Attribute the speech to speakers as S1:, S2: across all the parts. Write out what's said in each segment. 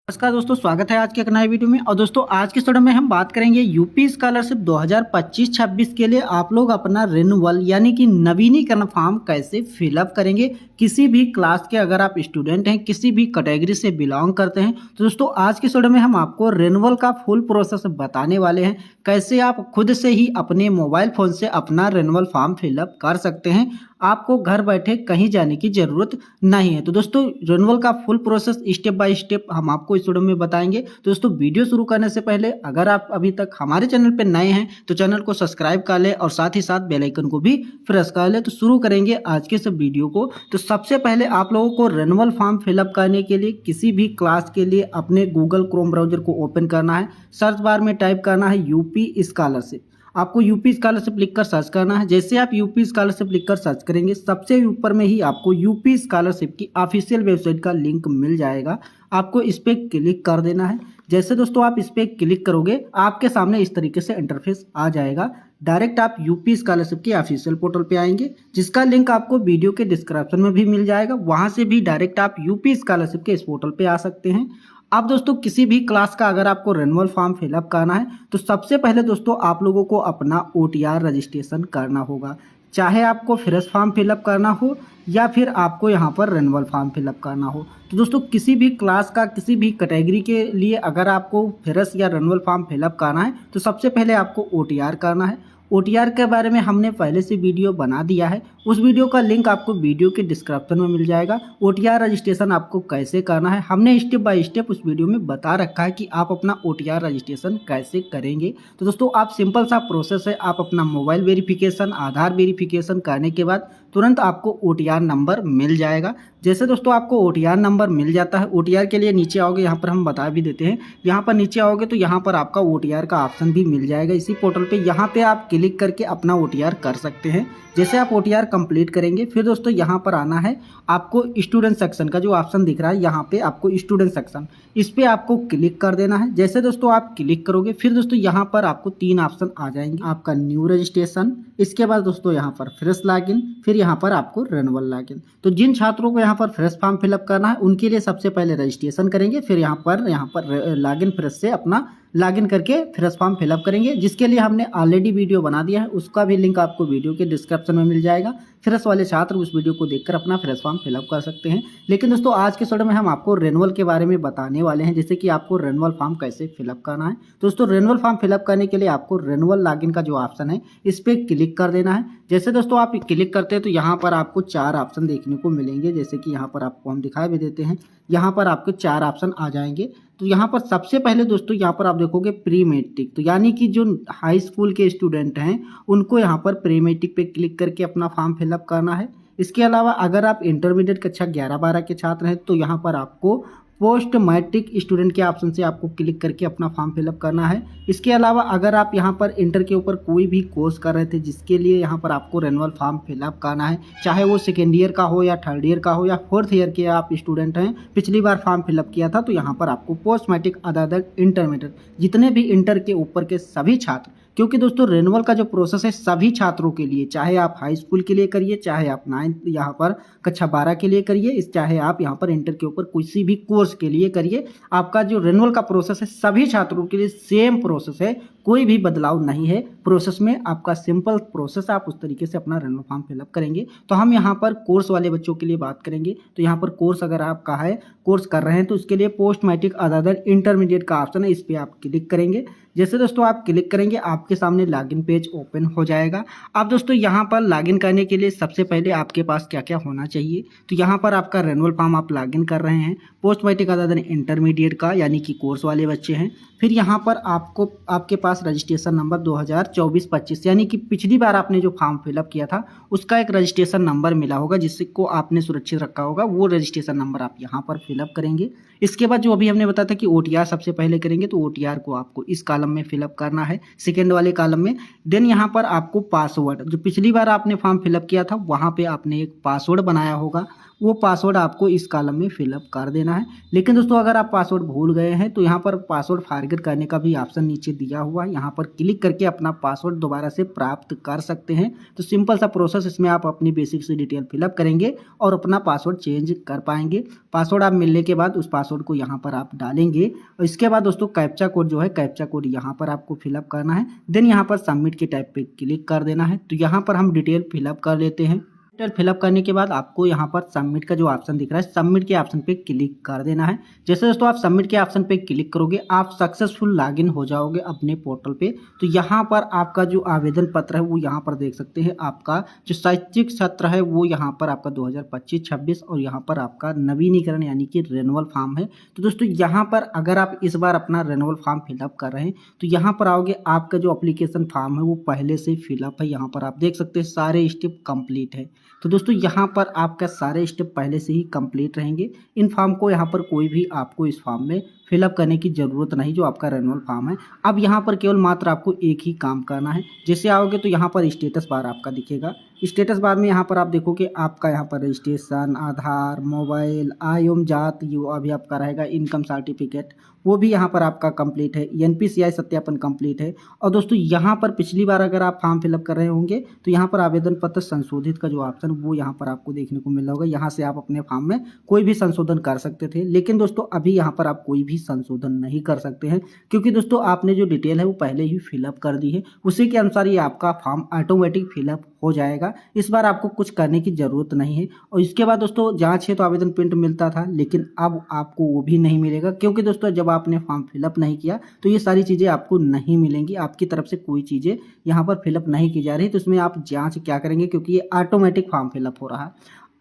S1: नमस्कार दोस्तों, स्वागत है आज के एक नए वीडियो में। और दोस्तों आज के वीडियो में हम बात करेंगे यूपी स्कॉलरशिप 2025-26 के लिए आप लोग अपना रिन्यूअल यानी कि नवीनीकरण फॉर्म कैसे फिलअप करेंगे। किसी भी क्लास के अगर आप स्टूडेंट हैं, किसी भी कैटेगरी से बिलोंग करते हैं, तो दोस्तों आज के वीडियो में हम आपको रिन्यूअल का फुल प्रोसेस बताने वाले हैं। कैसे आप खुद से ही अपने मोबाइल फ़ोन से अपना रिन्यूअल फॉर्म फिलअप कर सकते हैं। आपको घर बैठे कहीं जाने की ज़रूरत नहीं है। तो दोस्तों रिन्यूअल का full process step by step हम आपको इस वीडियो में बताएंगे। तो दोस्तों वीडियो शुरू करने से पहले अगर आप अभी तक हमारे चैनल पर नए हैं तो चैनल को सब्सक्राइब कर लें और साथ ही साथ बेल आइकन को भी प्रेस कर लें। तो शुरू करेंगे आज के इस वीडियो को। तो सबसे पहले आप लोगों को रिन्यूअल फॉर्म फिलअप करने के लिए किसी भी क्लास के लिए अपने गूगल क्रोम ब्राउजर को ओपन करना है। सर्च बार में टाइप करना है यूपी स्कॉलरशिप। आपको यूपी स्कॉलरशिप लिखकर सर्च करना है। जैसे आप यूपी स्कॉलरशिप लिखकर सर्च करेंगे सबसे ऊपर में ही आपको यूपी स्कॉलरशिप की ऑफिशियल वेबसाइट का लिंक मिल जाएगा। आपको इस पर क्लिक कर देना है। जैसे दोस्तों आप इस पर क्लिक करोगे आपके सामने इस तरीके से इंटरफेस आ जाएगा। डायरेक्ट आप यूपी स्कॉलरशिप के ऑफिशियल पोर्टल पे आएंगे, जिसका लिंक आपको वीडियो के डिस्क्रिप्शन में भी मिल जाएगा। वहां से भी डायरेक्ट आप यूपी स्कॉलरशिप के इस पोर्टल पे आ सकते हैं। अब दोस्तों किसी भी क्लास का अगर आपको रिन्यूअल फॉर्म फिलअप करना है तो सबसे पहले दोस्तों आप लोगों को अपना OTR रजिस्ट्रेशन करना होगा। चाहे आपको फ्रेश फॉर्म फिलअप करना हो या फिर आपको यहाँ पर रिन्यूअल फॉर्म फिलअप करना हो। तो दोस्तों किसी भी क्लास का किसी भी कैटेगरी के लिए अगर आपको फ्रेश या रिन्यूअल फॉर्म फिलअप करना है तो सबसे पहले आपको OTR करना है। OTR के बारे में हमने पहले से वीडियो बना दिया है, उस वीडियो का लिंक आपको वीडियो के डिस्क्रिप्शन में मिल जाएगा। OTR रजिस्ट्रेशन आपको कैसे करना है हमने स्टेप बाय स्टेप उस वीडियो में बता रखा है कि आप अपना OTR रजिस्ट्रेशन कैसे करेंगे। तो दोस्तों आप सिंपल सा प्रोसेस है, आप अपना मोबाइल वेरिफिकेशन, आधार वेरिफिकेशन करने के बाद तुरंत आपको OTR नंबर मिल जाएगा। जैसे दोस्तों आपको OTR नंबर मिल जाता है, OTR के लिए नीचे आओगे, यहाँ पर हम बता भी देते हैं। यहाँ पर नीचे आओगे तो यहाँ पर आपका OTR का ऑप्शन भी मिल जाएगा इसी पोर्टल पे। यहाँ पे आप क्लिक करके अपना OTR कर सकते हैं। जैसे आप OTR कंप्लीट करेंगे फिर दोस्तों यहाँ पर आना है। आपको स्टूडेंट सेक्शन का जो ऑप्शन दिख रहा है यहाँ पे आपको स्टूडेंट सेक्शन, इस पे आपको क्लिक कर देना है। जैसे दोस्तों आप क्लिक करोगे फिर दोस्तों यहाँ पर आपको 3 ऑप्शन आ जाएंगे। आपका न्यू रजिस्ट्रेशन, इसके बाद दोस्तों यहाँ पर फ्रेश लॉगिन, फिर यहाँ पर आपको रिन्यूअल लॉगिन। तो जिन छात्रों को यहाँ पर फ्रेश फॉर्म फिलअप करना है उनके लिए सबसे पहले रजिस्ट्रेशन करेंगे, फिर यहाँ पर लॉगिन फ्रेश से अपना लॉगिन करके फ्रेश फॉर्म फिलअप करेंगे, जिसके लिए हमने ऑलरेडी वीडियो बना दिया है। उसका भी लिंक आपको वीडियो के डिस्क्रिप्शन में मिल जाएगा। फ्रेश वाले छात्र उस वीडियो को देखकर अपना फ्रेश फॉर्म फिलअप कर सकते हैं। लेकिन दोस्तों आज के वीडियो में हम आपको रिन्यूअल के बारे में बताने वाले हैं, जैसे कि आपको रिन्यूअल फॉर्म कैसे फिलअप करना है। दोस्तों रिन्यूअल फॉर्म फिलअप करने के लिए आपको रिन्यूअल लॉगिन का जो ऑप्शन है इस पर क्लिक कर देना है। जैसे दोस्तों आप क्लिक करते हैं तो यहाँ पर आपको 4 ऑप्शन देखने को मिलेंगे, जैसे कि यहाँ पर आपको हम दिखा भी देते हैं। यहाँ पर आपको 4 ऑप्शन आ जाएंगे। तो यहाँ पर सबसे पहले दोस्तों यहाँ पर आप देखोगे प्री मैट्रिक, तो यानी कि जो हाई स्कूल के स्टूडेंट हैं उनको यहाँ पर प्री मैट्रिक पे क्लिक करके अपना फॉर्म फिलअप करना है। इसके अलावा अगर आप इंटरमीडिएट कक्षा 11-12 के छात्र हैं तो यहाँ पर आपको पोस्ट मैट्रिक स्टूडेंट के ऑप्शन से आपको क्लिक करके अपना फॉर्म फिलअप करना है। इसके अलावा अगर आप यहाँ पर इंटर के ऊपर कोई भी कोर्स कर रहे थे जिसके लिए यहाँ पर आपको रिन्यूअल फॉर्म फिलअप करना है, चाहे वो सेकेंड ईयर का हो या थर्ड ईयर का हो या फोर्थ ईयर के आप स्टूडेंट हैं, पिछली बार फॉर्म फिलअप किया था, तो यहाँ पर आपको पोस्ट मैट्रिक अदर इंटरमीडिएट जितने भी इंटर के ऊपर के सभी छात्र, क्योंकि दोस्तों रिन्यूअल का जो प्रोसेस है सभी छात्रों के लिए, चाहे आप हाई स्कूल के लिए करिए, चाहे आप 9th यहाँ पर कक्षा 12 के लिए करिए, चाहे आप यहाँ पर इंटर के ऊपर किसी भी कोर्स के लिए करिए, आपका जो रिन्यूअल का प्रोसेस है सभी छात्रों के लिए सेम प्रोसेस है, कोई भी बदलाव नहीं है प्रोसेस में। आपका सिंपल प्रोसेस, आप उस तरीके से अपना रिन्यूअल फॉर्म फिलअप करेंगे। तो हम यहाँ पर कोर्स वाले बच्चों के लिए बात करेंगे। तो यहाँ पर कोर्स अगर आपका है, कोर्स कर रहे हैं, तो उसके लिए पोस्ट मैट्रिक अदर इंटरमीडिएट का ऑप्शन है, इस पर आप क्लिक करेंगे। जैसे दोस्तों आप क्लिक करेंगे आपके सामने लॉगिन पेज ओपन हो जाएगा। अब दोस्तों यहाँ पर लॉगिन करने के लिए सबसे पहले आपके पास क्या क्या होना चाहिए, तो यहाँ पर आपका रिन्यूअल फॉर्म आप लॉगिन कर रहे हैं, पोस्ट मैट्रिक अदर इंटरमीडिएट का यानी कि कोर्स वाले बच्चे हैं। फिर यहाँ पर आपके पास रजिस्ट्रेशन नंबर 2024-25 यानी कि पिछली बार आपने जो फॉर्म फिलअप किया था उसका एक रजिस्ट्रेशन नंबर मिला होगा जिसको आपने सुरक्षित रखा होगा, वो रजिस्ट्रेशन नंबर आप यहाँ पर फिलअप करेंगे। इसके बाद जो अभी हमने बताया था कि OTR सबसे पहले करेंगे, तो OTR को आपको इस कॉलम में फिलअप करना है, सेकेंड वाले कॉलम में। देन यहाँ पर आपको पासवर्ड, जो पिछली बार आपने फॉर्म फिलअप किया था वहाँ पे आपने एक पासवर्ड बनाया होगा, वो पासवर्ड आपको इस कॉलम में फिलअप कर देना है। लेकिन दोस्तों अगर आप पासवर्ड भूल गए हैं तो यहाँ पर पासवर्ड फॉरगेट करने का भी ऑप्शन नीचे दिया हुआ है, यहाँ पर क्लिक करके अपना पासवर्ड दोबारा से प्राप्त कर सकते हैं। तो सिंपल सा प्रोसेस, इसमें आप अपनी बेसिक से डिटेल फिलअप करेंगे और अपना पासवर्ड चेंज कर पाएंगे। पासवर्ड आप मिलने के बाद उस पासवर्ड को यहाँ पर आप डालेंगे और इसके बाद दोस्तों कैप्चा कोड जो है, कैप्चा कोड यहाँ पर आपको फिलअप करना है। देन यहाँ पर सबमिट के टाइप पे क्लिक कर देना है। तो यहाँ पर हम डिटेल फिलअप कर लेते हैं। डिटेल फिलअप करने के बाद आपको यहाँ पर सबमिट का जो ऑप्शन दिख रहा है, सबमिट के ऑप्शन पे क्लिक कर देना है। जैसे दोस्तों आप सबमिट के ऑप्शन पे क्लिक करोगे, आप सक्सेसफुल लॉगिन हो जाओगे अपने पोर्टल पे। तो यहाँ पर आपका जो आवेदन पत्र है वो यहाँ पर देख सकते हैं। आपका जो शैक्षिक सत्र है वो यहाँ पर आपका 2025-26 और यहाँ पर आपका नवीनीकरण यानी कि रेनुअल फॉर्म है। तो दोस्तों यहाँ पर अगर आप इस बार अपना रेनुअल फॉर्म फिलअप कर रहे हैं तो यहाँ पर आओगे, आपका जो एप्लीकेशन फॉर्म है वो पहले से फिलअप है। यहाँ पर आप देख सकते हैं सारे स्टेप कंप्लीट है। तो दोस्तों यहाँ पर आपका सारे स्टेप पहले से ही कंप्लीट रहेंगे। इन फॉर्म को यहाँ पर कोई भी आपको इस फॉर्म में फिलअप करने की ज़रूरत नहीं, जो आपका रेनुअल फॉर्म है। अब यहाँ पर केवल मात्र आपको एक ही काम करना है। जैसे आओगे तो यहाँ पर स्टेटस बार आपका दिखेगा। स्टेटस बार में यहाँ पर आप देखोगे आपका यहाँ पर रजिस्ट्रेशन, आधार, मोबाइल, आय एवं जात, यो अभी आपका रहेगा, इनकम सर्टिफिकेट वो भी यहाँ पर आपका कंप्लीट है, NPCI सत्यापन कंप्लीट है। और दोस्तों यहाँ पर पिछली बार अगर आप फॉर्म फिलअप कर रहे होंगे तो यहाँ पर आवेदन पत्र संशोधित का जो ऑप्शन वो यहाँ पर आपको देखने को मिल रहा होगा। यहाँ से आप अपने फॉर्म में कोई भी संशोधन कर सकते थे, लेकिन दोस्तों अभी यहाँ पर आप कोई भी संशोधन नहीं कर सकते हैं, क्योंकि दोस्तों आपने जो डिटेल है वो पहले ही फिलअप कर दी है। उसी के अनुसार ये आपका फॉर्म ऑटोमेटिक फिलअप हो जाएगा। इस बार आपको कुछ करने की ज़रूरत नहीं है। और इसके बाद दोस्तों जांच है तो आवेदन प्रिंट मिलता था, लेकिन अब आपको वो भी नहीं मिलेगा, क्योंकि दोस्तों जब आपने फॉर्म फिलअप नहीं किया तो ये सारी चीज़ें आपको नहीं मिलेंगी। आपकी तरफ से कोई चीज़ें यहाँ पर फिलअप नहीं की जा रही, तो इसमें आप जाँच क्या करेंगे, क्योंकि ये ऑटोमेटिक फॉर्म फिलअप हो रहा है।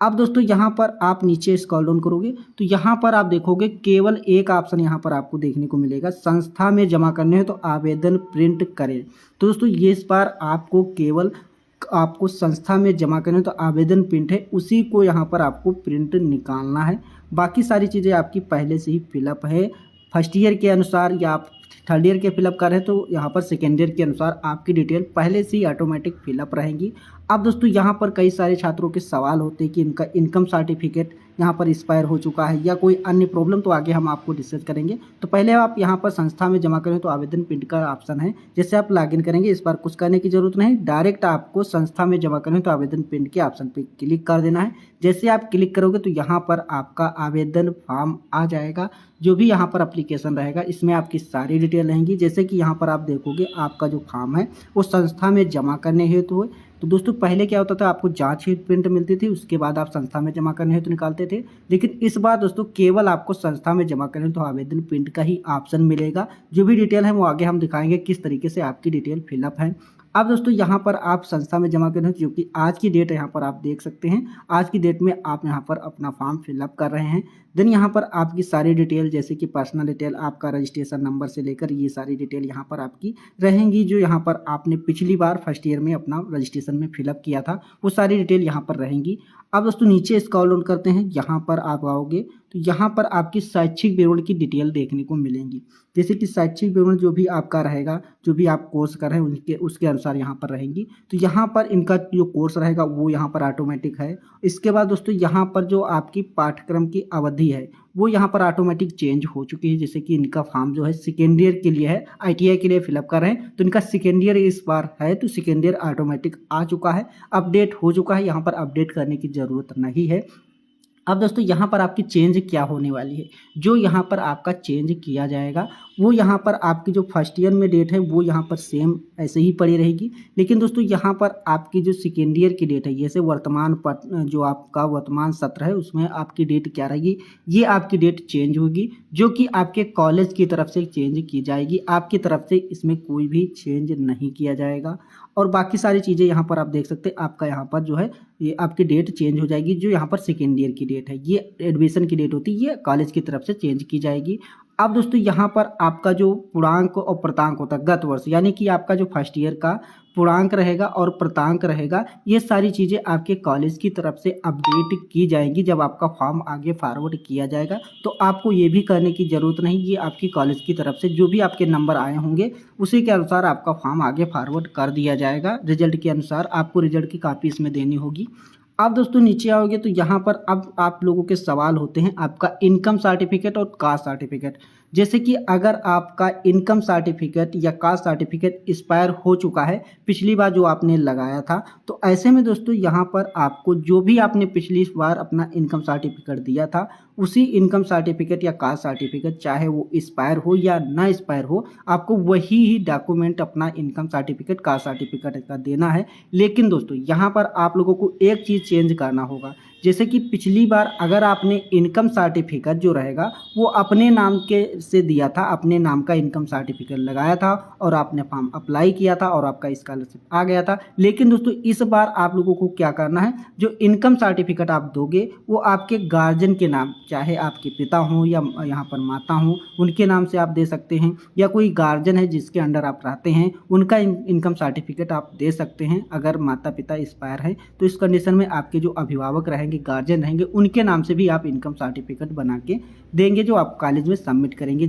S1: अब दोस्तों यहाँ पर आप नीचे स्क्रॉल डाउन करोगे तो यहाँ पर आप देखोगे केवल एक ऑप्शन यहाँ पर आपको देखने को मिलेगा, संस्था में जमा करने हो तो आवेदन प्रिंट करें। तो दोस्तों ये इस बार आपको केवल आपको संस्था में जमा करने तो आवेदन प्रिंट है, उसी को यहाँ पर आपको प्रिंट निकालना है। बाकी सारी चीज़ें आपकी पहले से ही फिलअप है। फर्स्ट ईयर के अनुसार या आप थर्ड ईयर के फिलअप कर रहे हैं तो यहाँ पर सेकेंड ईयर के अनुसार आपकी डिटेल पहले से ही ऑटोमेटिक फिलअप रहेंगी। अब दोस्तों यहाँ पर कई सारे छात्रों के सवाल होते हैं कि इनका इनकम सर्टिफिकेट यहाँ पर एक्सपायर हो चुका है या कोई अन्य प्रॉब्लम, तो आगे हम आपको डिस्कस करेंगे। तो पहले आप यहाँ पर संस्था में जमा करें तो आवेदन प्रिंट का ऑप्शन है, जैसे आप लॉगिन करेंगे। इस बार कुछ करने की जरूरत नहीं, डायरेक्ट आपको संस्था में जमा करें तो आवेदन प्रिंट के ऑप्शन पे क्लिक कर देना है। जैसे आप क्लिक करोगे तो यहाँ पर आपका आवेदन फॉर्म आ जाएगा। जो भी यहाँ पर एप्लीकेशन रहेगा इसमें आपकी सारी डिटेल रहेंगी। जैसे कि यहाँ पर आप देखोगे आपका जो फॉर्म है वो संस्था में जमा करने हेतु है। तो दोस्तों पहले क्या होता था, आपको जांच शीट प्रिंट मिलती थी, उसके बाद आप संस्था में जमा करने हेतु निकालते थे। लेकिन इस बार दोस्तों केवल आपको संस्था में जमा करने तो आवेदन प्रिंट का ही ऑप्शन मिलेगा। जो भी डिटेल है वो आगे हम दिखाएंगे किस तरीके से आपकी डिटेल फिलअप है। अब दोस्तों यहाँ पर आप संस्था में जमा करें, जो कि आज की डेट है, यहाँ पर आप देख सकते हैं आज की डेट में आप यहाँ पर अपना फॉर्म फिलअप कर रहे हैं। देन यहाँ पर आपकी सारी डिटेल जैसे कि पर्सनल डिटेल, आपका रजिस्ट्रेशन नंबर से लेकर ये सारी डिटेल यहाँ पर आपकी रहेंगी, जो यहाँ पर आपने पिछली बार फर्स्ट ईयर में अपना रजिस्ट्रेशन में फिलअप किया था वो सारी डिटेल यहाँ पर रहेंगी। अब दोस्तों नीचे स्क्रॉल डाउन करते हैं, यहाँ पर आप आओगे तो यहाँ पर आपकी शैक्षिक विवरण की डिटेल देखने को मिलेंगी। जैसे कि शैक्षिक विवरण जो भी आपका रहेगा, जो भी आप कोर्स कर रहे हैं उसके अनुसार यहाँ पर रहेंगी। तो यहाँ पर इनका जो कोर्स रहेगा वो यहाँ पर ऑटोमेटिक है। इसके बाद दोस्तों यहाँ पर जो आपकी पाठ्यक्रम की अवधि है वो यहाँ पर ऑटोमेटिक चेंज हो चुकी है। जैसे कि इनका फॉर्म जो है सेकेंड ईयर के लिए है, ITI के लिए फिलअप कर रहे हैं तो इनका सेकेंड ईयर इस बार है, तो सेकेंड ईयर ऑटोमेटिक आ चुका है, अपडेट हो चुका है। यहाँ पर अपडेट करने की ज़रूरत नहीं है। अब दोस्तों यहाँ पर आपकी चेंज क्या होने वाली है, जो यहाँ पर आपका चेंज किया जाएगा वो यहाँ पर आपकी जो फर्स्ट ईयर में डेट है वो यहाँ पर सेम ऐसे ही पड़ी रहेगी। लेकिन दोस्तों यहाँ पर आपकी जो सेकेंड ईयर की डेट है, जैसे वर्तमान जो आपका वर्तमान सत्र है उसमें आपकी डेट क्या रहेगी, ये आपकी डेट चेंज होगी, जो कि आपके कॉलेज की तरफ से चेंज की जाएगी। आपकी तरफ से इसमें कोई भी चेंज नहीं किया जाएगा। और बाकी सारी चीज़ें यहाँ पर आप देख सकते हैं, आपका यहाँ पर जो है ये आपकी डेट चेंज हो जाएगी। जो यहाँ पर सेकेंड ईयर की डेट है ये एडमिशन की डेट होती है, ये कॉलेज की तरफ से चेंज की जाएगी। अब दोस्तों यहाँ पर आपका जो पूर्णांक और प्रतांक होता है गत वर्ष, यानी कि आपका जो फर्स्ट ईयर का पूर्णांक रहेगा और प्रतांक रहेगा, ये सारी चीज़ें आपके कॉलेज की तरफ से अपडेट की जाएंगी। जब आपका फॉर्म आगे फॉरवर्ड किया जाएगा तो आपको ये भी करने की ज़रूरत नहीं, ये आपकी कॉलेज की तरफ से जो भी आपके नंबर आए होंगे उसी के अनुसार आपका फॉर्म आगे फॉरवर्ड कर दिया जाएगा। रिजल्ट के अनुसार आपको रिजल्ट की कॉपी इसमें देनी होगी। आप दोस्तों नीचे आओगे तो यहाँ पर अब आप लोगों के सवाल होते हैं आपका इनकम सर्टिफिकेट और कास्ट सर्टिफिकेट। जैसे कि अगर आपका इनकम सर्टिफिकेट या कास्ट सर्टिफिकेट एक्सपायर हो चुका है पिछली बार जो आपने लगाया था, तो ऐसे में दोस्तों यहाँ पर आपको जो भी आपने पिछली बार अपना इनकम सर्टिफिकेट दिया था उसी इनकम सर्टिफिकेट या कास्ट सर्टिफिकेट, चाहे वो एक्सपायर हो या ना एक्सपायर हो, आपको वही ही डॉक्यूमेंट अपना इनकम सर्टिफिकेट कास्ट सर्टिफिकेट का देना है। लेकिन दोस्तों यहाँ पर आप लोगों को एक चीज़ चेंज करना होगा। जैसे कि पिछली बार अगर आपने इनकम सर्टिफिकेट जो रहेगा वो अपने नाम के से दिया था, अपने नाम का इनकम सर्टिफिकेट लगाया था और आपने फॉर्म अप्लाई किया था और आपका स्कॉलरशिप आ गया था। लेकिन दोस्तों इस बार आप लोगों को क्या करना है, जो इनकम सर्टिफिकेट आप दोगे वो आपके गार्जियन के नाम, चाहे आपके पिता हों या यहाँ पर माता हों, उनके नाम से आप दे सकते हैं, या कोई गार्जियन है जिसके अंडर आप रहते हैं उनका इनकम सर्टिफिकेट आप दे सकते हैं। अगर माता पिता एक्सपायर है तो इस कंडीशन में आपके जो अभिभावक रहेंगे, गार्जियन रहेंगे, उनके नाम से भी आप इनकम सर्टिफिकेट बना के देंगे, जो आप कॉलेज में सबमिट करेंगे।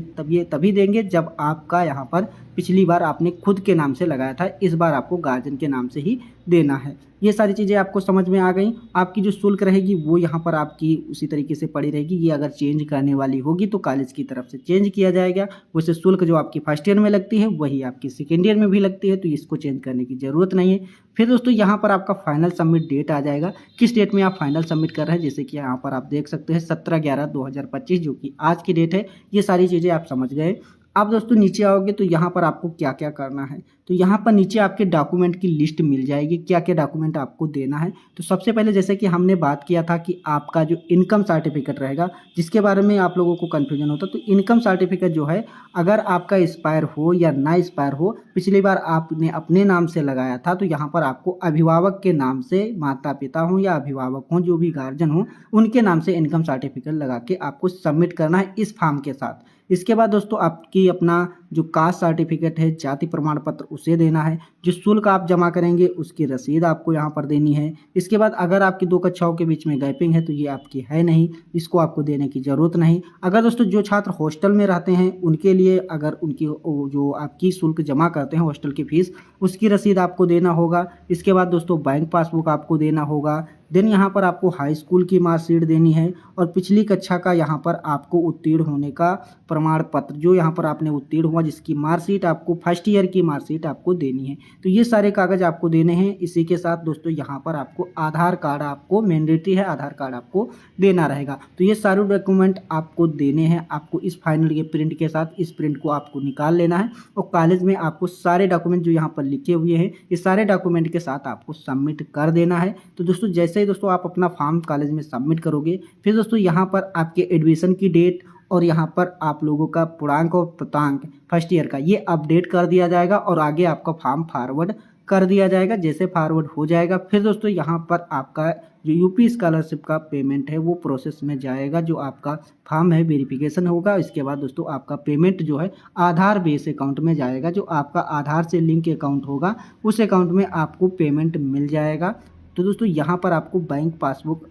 S1: तभी देंगे जब आपका यहाँ पर पिछली बार आपने खुद के नाम से लगाया था, इस बार आपको गार्जियन के नाम से ही देना है। ये सारी चीज़ें आपको समझ में आ गई। आपकी जो शुल्क रहेगी वो यहाँ पर आपकी उसी तरीके से पड़ी रहेगी। ये अगर चेंज करने वाली होगी तो कॉलेज की तरफ से चेंज किया जाएगा। वैसे शुल्क जो आपकी फर्स्ट ईयर में लगती है वही आपकी सेकेंड ईयर में भी लगती है, तो इसको चेंज करने की ज़रूरत नहीं है। फिर दोस्तों यहाँ पर आपका फाइनल सबमिट डेट आ जाएगा, किस डेट में आप फाइनल सबमिट कर रहे हैं। जैसे कि यहाँ पर आप देख सकते हैं 17/11/2025 जो कि आज की डेट है। ये सारी चीज़ें आप समझ गए। आप दोस्तों नीचे आओगे तो यहाँ पर आपको क्या क्या करना है, तो यहाँ पर नीचे आपके डॉक्यूमेंट की लिस्ट मिल जाएगी, क्या क्या डॉक्यूमेंट आपको देना है। तो सबसे पहले जैसे कि हमने बात किया था कि आपका जो इनकम सर्टिफिकेट रहेगा, जिसके बारे में आप लोगों को कन्फ्यूजन होता, तो इनकम सर्टिफिकेट जो है अगर आपका एक्सपायर हो या ना एक्सपायर हो, पिछली बार आपने अपने नाम से लगाया था, तो यहाँ पर आपको अभिभावक के नाम से, माता पिता हों या अभिभावक हों, जो भी गार्जियन हों, उनके नाम से इनकम सर्टिफिकेट लगा के आपको सबमिट करना है इस फॉर्म के साथ। इसके बाद दोस्तों आपकी अपना जो कास्ट सर्टिफिकेट है, जाति प्रमाण पत्र, उसे देना है। जो शुल्क आप जमा करेंगे उसकी रसीद आपको यहाँ पर देनी है। इसके बाद अगर आपकी 2 कक्षाओं के बीच में गैपिंग है तो ये आपकी है नहीं, इसको आपको देने की ज़रूरत नहीं। अगर दोस्तों जो छात्र हॉस्टल में रहते हैं उनके लिए अगर उनकी जो आपकी शुल्क जमा करते हैं हॉस्टल की फ़ीस, उसकी रसीद आपको देना होगा। इसके बाद दोस्तों बैंक पासबुक आपको देना होगा। देन यहाँ पर आपको हाई स्कूल की मार्कशीट देनी है और पिछली कक्षा का यहाँ पर आपको उत्तीर्ण होने का प्रमाण पत्र, जो यहाँ पर आपने उत्तीर्ण हुआ जिसकी मार्कशीट आपको फर्स्ट ईयर की मार्कशीट आपको देनी है। तो ये सारे कागज़ आपको देने हैं। इसी के साथ दोस्तों यहाँ पर आपको आधार कार्ड आपको मैंडेटरी है, आधार कार्ड आपको देना रहेगा। तो ये सारे डॉक्यूमेंट आपको देने हैं। आपको इस फाइनल के प्रिंट के साथ इस प्रिंट को आपको निकाल लेना है और कॉलेज में आपको सारे डॉक्यूमेंट जो यहाँ पर लिखे हुए हैं ये सारे डॉक्यूमेंट के साथ आपको सबमिट कर देना है। तो दोस्तों जैसे ही दोस्तों आप अपना फॉर्म कॉलेज में सबमिट करोगे, फिर दोस्तों यहाँ पर आपके एडमिशन की डेट और यहाँ पर आप लोगों का पूर्णांक और प्राप्तांक फर्स्ट ईयर का ये अपडेट कर दिया जाएगा और आगे आपका फॉर्म फॉरवर्ड कर दिया जाएगा। जैसे फॉरवर्ड हो जाएगा फिर दोस्तों यहाँ पर आपका जो यूपी स्कॉलरशिप का पेमेंट है वो प्रोसेस में जाएगा। जो आपका फॉर्म है वेरिफिकेशन होगा, इसके बाद दोस्तों आपका पेमेंट जो है आधार बेस अकाउंट में जाएगा। जो आपका आधार से लिंक अकाउंट होगा उस अकाउंट में आपको पेमेंट मिल जाएगा। तो दोस्तों यहाँ पर आपको बैंक पासबुक,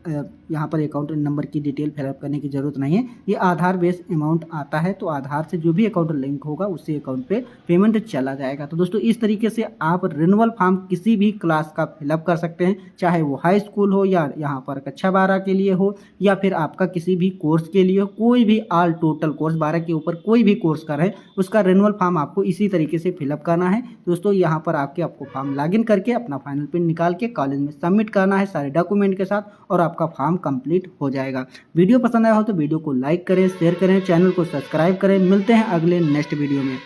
S1: यहाँ पर अकाउंट नंबर की डिटेल फिलअप करने की ज़रूरत नहीं है। ये आधार बेस अमाउंट आता है, तो आधार से जो भी अकाउंट लिंक होगा उसी अकाउंट पे पेमेंट चला जाएगा। तो दोस्तों इस तरीके से आप रिन्यूअल फॉर्म किसी भी क्लास का फिलअप कर सकते हैं, चाहे वो हाई स्कूल हो या यहाँ पर कक्षा 12 के लिए हो या फिर आपका किसी भी कोर्स के लिए हो। कोई भी ऑल टोटल कोर्स 12 के ऊपर कोई भी कोर्स कर रहे हैं उसका रिन्यूअल फॉर्म आपको इसी तरीके से फिलअप करना है। दोस्तों यहाँ पर आपको फॉर्म लॉगिन करके अपना फाइनल प्रिंट निकाल के कॉलेज में सबमिट करना है सारे डॉक्यूमेंट के साथ और आपका फॉर्म कंप्लीट हो जाएगा। वीडियो पसंद आया हो तो वीडियो को लाइक करें, शेयर करें, चैनल को सब्सक्राइब करें। मिलते हैं अगले नेक्स्ट वीडियो में।